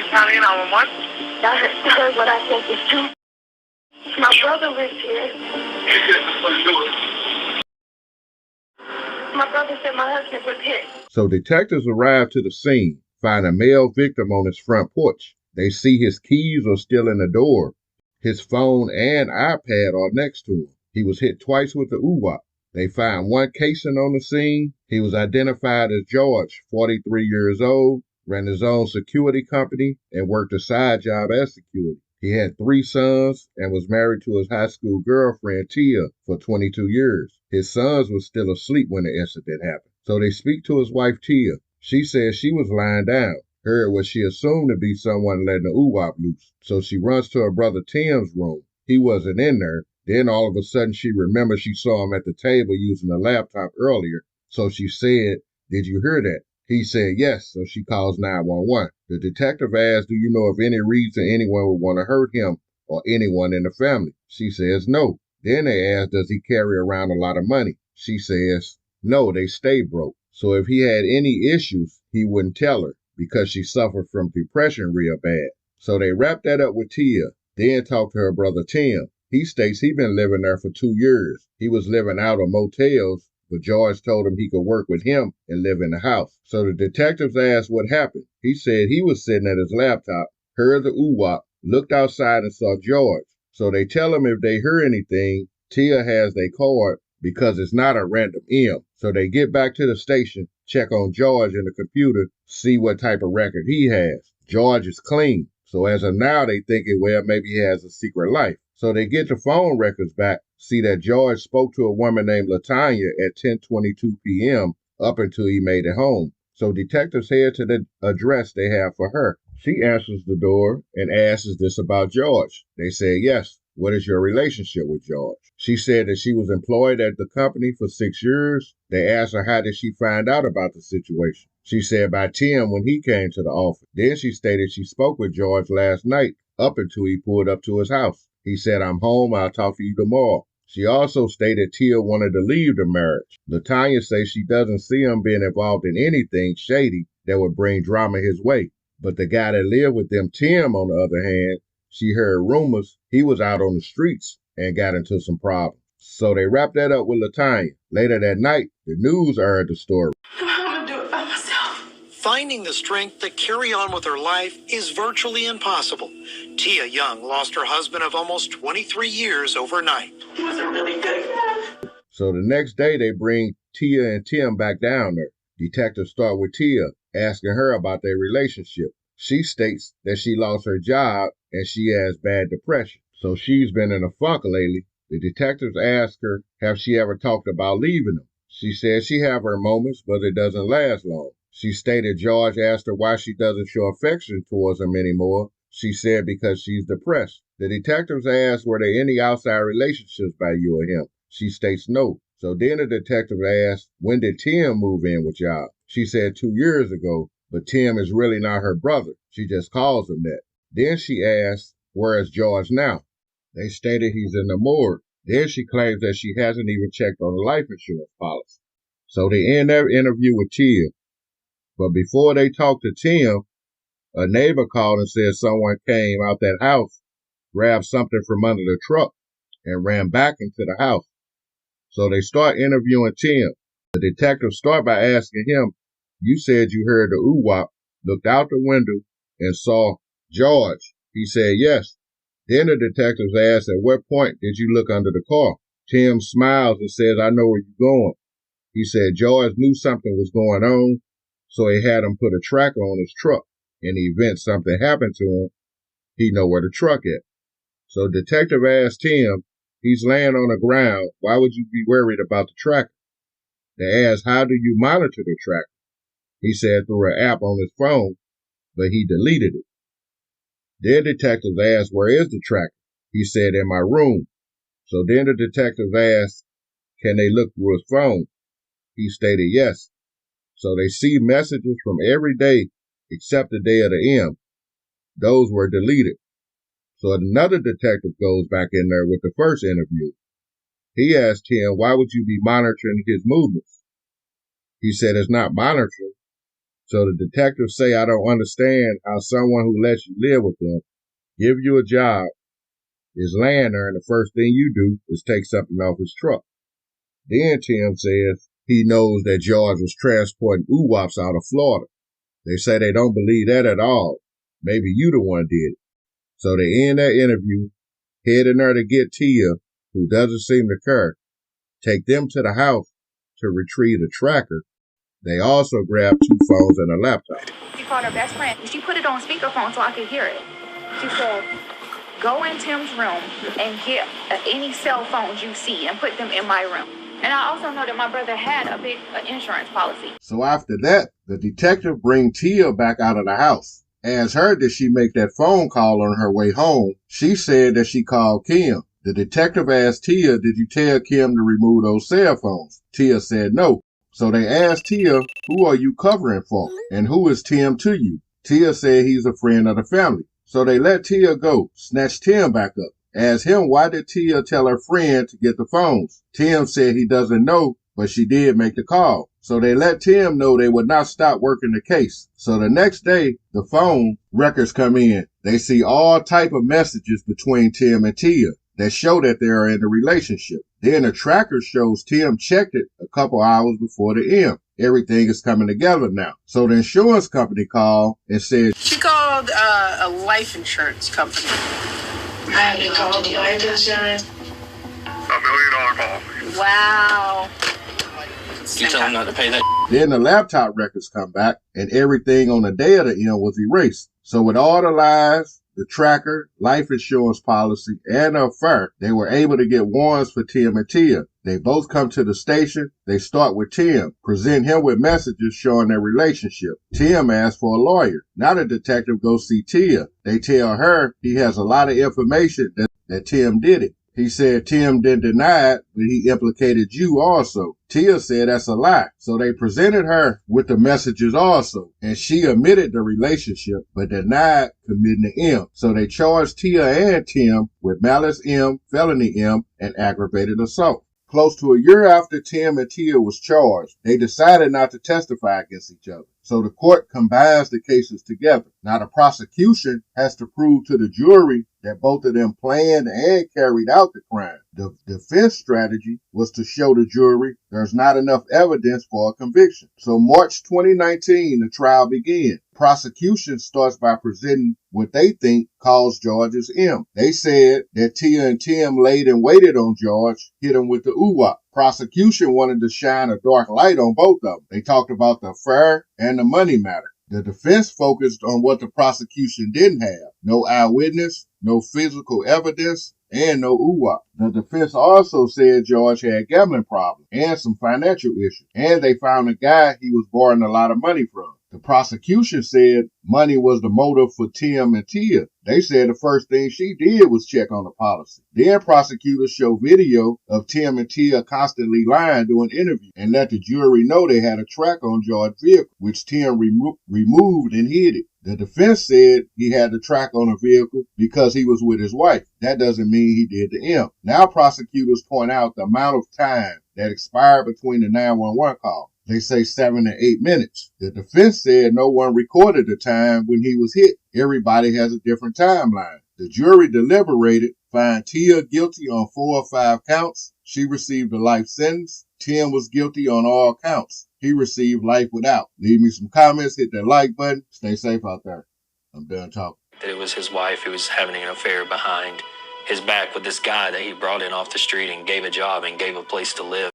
County 911. I heard what I think is true. My brother lives here. My brother said my husband was hit. So detectives arrive to the scene, find a male victim on his front porch. They see his keys are still in the door. His phone and iPad are next to him. He was hit twice with the UWAP. They find one casing on the scene. He was identified as George, 43 years old, ran his own security company, and worked a side job as security. He had 3 sons and was married to his high school girlfriend, Tia, for 22 years. His sons were still asleep when the incident happened. So they speak to his wife, Tia. She says she was lying down, heard what she assumed to be someone letting the UWAP loose. So she runs to her brother Tim's room. He wasn't in there. Then all of a sudden she remembers she saw him at the table using a laptop earlier. So she said, "Did you hear that?" He said yes, so she calls 911. The detective asks, "Do you know of any reason anyone would want to hurt him or anyone in the family?" She says no. Then they ask, "Does he carry around a lot of money?" She says no, they stay broke. So if he had any issues, he wouldn't tell her because she suffered from depression real bad. So they wrap that up with Tia, then talk to her brother Tim. He states he'd been living there for 2 years. He was living out of motels, but George told him he could work with him and live in the house. So the detectives asked what happened. He said he was sitting at his laptop, heard the UWAP, looked outside and saw George. So they tell him if they hear anything, Tia has their card because it's not a random M. So they get back to the station, check on George in the computer, see what type of record he has. George is clean. So as of now, they thinking, well, maybe he has a secret life. So they get the phone records back, see that George spoke to a woman named Latanya at 10:22 p.m. up until he made it home. So detectives head to the address they have for her. She answers the door and asks, "Is this about George?" They say yes. "What is your relationship with George?" She said that she was employed at the company for 6 years. They asked her how did she find out about the situation. She said by Tim when he came to the office. Then she stated she spoke with George last night up until he pulled up to his house. He said, "I'm home, I'll talk to you tomorrow." She also stated Tia wanted to leave the marriage. Latanya says she doesn't see him being involved in anything shady that would bring drama his way. But the guy that lived with them, Tim, on the other hand, she heard rumors he was out on the streets and got into some problems. So they wrapped that up with Latanya. Later that night, the news aired the story. I'm gonna do it by myself. Finding the strength to carry on with her life is virtually impossible. Tia Young lost her husband of almost 23 years overnight. He was a really good guy. So the next day, they bring Tia and Tim back down there. Detectives start with Tia, asking her about their relationship. She states that she lost her job and she has bad depression. So she's been in a funk lately. The detectives ask her, have she ever talked about leaving him? She says she have her moments, but it doesn't last long. She stated George asked her why she doesn't show affection towards him anymore. She said because she's depressed. The detectives asked were there any outside relationships by you or him. She states no. So then the detective asked, when did Tim move in with y'all? She said 2 years ago, but Tim is really not her brother. She just calls him that. Then she asked, where is George now? They stated he's in the morgue. Then she claims that she hasn't even checked on the life insurance policy. So they end their interview with Tia. But before they talked to Tim, a neighbor called and said someone came out that house, grabbed something from under the truck, and ran back into the house. So they start interviewing Tim. The detectives start by asking him, you said you heard the UWAP, looked out the window, and saw George. He said yes. Then the detectives asked, at what point did you look under the car? Tim smiles and says, I know where you're going. He said George knew something was going on, so he had him put a tracker on his truck. In the event something happened to him, he know where the truck is. So detective asked Tim, he's laying on the ground, why would you be worried about the tracker? They asked, how do you monitor the tracker? He said through an app on his phone, but he deleted it. Then detectives asked, where is the tracker? He said, in my room. So then the detectives asked, can they look through his phone? He stated yes. So they see messages from every day except the day of the M. Those were deleted. So another detective goes back in there with the first interview. He asked him, why would you be monitoring his movements? He said, it's not monitoring. So the detectives say, I don't understand how someone who lets you live with them, give you a job, is laying there, and the first thing you do is take something off his truck. Then Tim says he knows that George was transporting UWAPs out of Florida. They say they don't believe that at all. Maybe you the one did it. So they end that interview, head in there to get Tia, who doesn't seem to care, take them to the house to retrieve a tracker. They also grab 2 phones and a laptop. She called her best friend. She put it on speakerphone so I could hear it. She said, go in Tim's room and get any cell phones you see and put them in my room. And I also know that my brother had a big insurance policy. So after that, the detective brings Tia back out of the house. Asks her did she make that phone call on her way home. She said that she called Kim. The detective asked Tia, did you tell Kim to remove those cell phones? Tia said no. So they asked Tia, who are you covering for? And who is Tim to you? Tia said he's a friend of the family. So they let Tia go, snatched Tim back up. Asked him why did Tia tell her friend to get the phones? Tim said he doesn't know, but she did make the call. So they let Tim know they would not stop working the case. So the next day, the phone records come in. They see all type of messages between Tim and Tia that show that they are in a relationship. Then the tracker shows Tim checked it a couple hours before the end. Everything is coming together now. So the insurance company called and said, She called a life insurance company. I had to call the life insurance. $1 million policy. Wow. You tell them not to pay that. Then the laptop records come back and everything on the day of the end was erased. So with all the lies, the tracker, life insurance policy, and the affair, they were able to get warrants for Tim and Tia. They both come to the station. They start with Tim, present him with messages showing their relationship. Tim asks for a lawyer. Now the detective goes see Tia. They tell her he has a lot of information that Tim did it. He said Tim didn't deny it, but he implicated you also. Tia said that's a lie. So they presented her with the messages also. And she admitted the relationship, but denied committing the M. So they charged Tia and Tim with malice M, felony M, and aggravated assault. Close to a year after Tim and Tia was charged, they decided not to testify against each other. So the court combines the cases together. Now the prosecution has to prove to the jury that both of them planned and carried out the crime. The defense strategy was to show the jury there's not enough evidence for a conviction. So March 2019, the trial began. Prosecution starts by presenting what they think caused George's M. They said that Tia and Tim laid and waited on George, hit him with the UWAP. Prosecution wanted to shine a dark light on both of them. They talked about the affair and the money matter. The defense focused on what the prosecution didn't have. No eyewitness, no physical evidence, and no UWAP. The defense also said George had gambling problems and some financial issues. And they found a guy he was borrowing a lot of money from. The prosecution said money was the motive for Tim and Tia. They said the first thing she did was check on the policy. Then prosecutors showed video of Tim and Tia constantly lying during interviews and let the jury know they had a track on George's vehicle, which Tim removed and hid it. The defense said he had the track on a vehicle because he was with his wife. That doesn't mean he did the M. Now prosecutors point out the amount of time that expired between the 911 call. They say 7 to 8 minutes. The defense said no one recorded the time when he was hit. Everybody has a different timeline. The jury deliberated, found Tia guilty on 4 or 5 counts. She received a life sentence. Tim was guilty on all counts. He received life without. Leave me some comments, hit that like button. Stay safe out there. I'm done talking. That it was his wife who was having an affair behind his back with this guy that he brought in off the street and gave a job and gave a place to live.